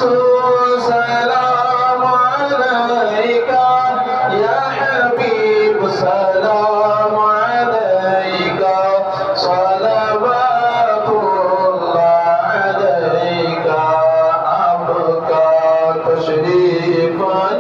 رسول سلام عليك يا حبيب سلام عليك صلوات الله عليك أبقى تشريف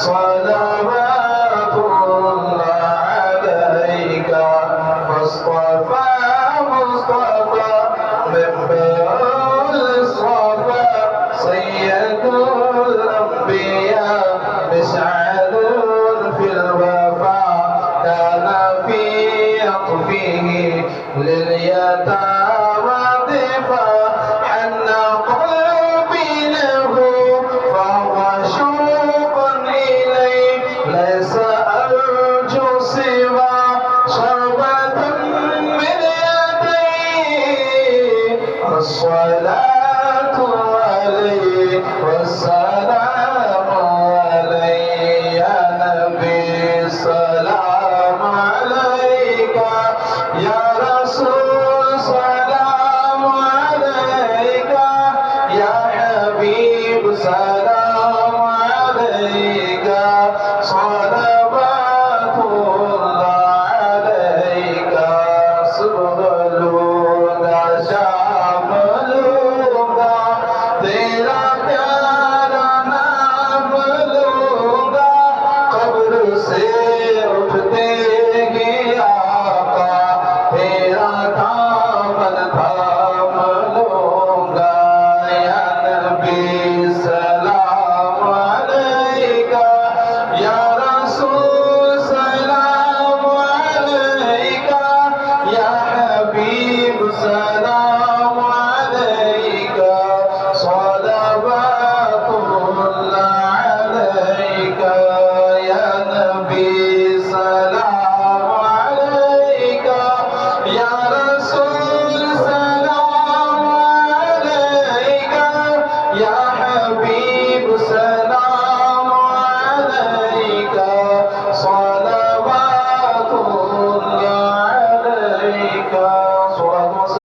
صلوات الله عليك مصطفى مصطفى من بين الصفا سيد الأنبياء مسعد في الوفاء كان في عطفه لليتامى ضفا حن قلبي له فهو شوق إليه ليس أرجو سوى شربة من يديه الصلاة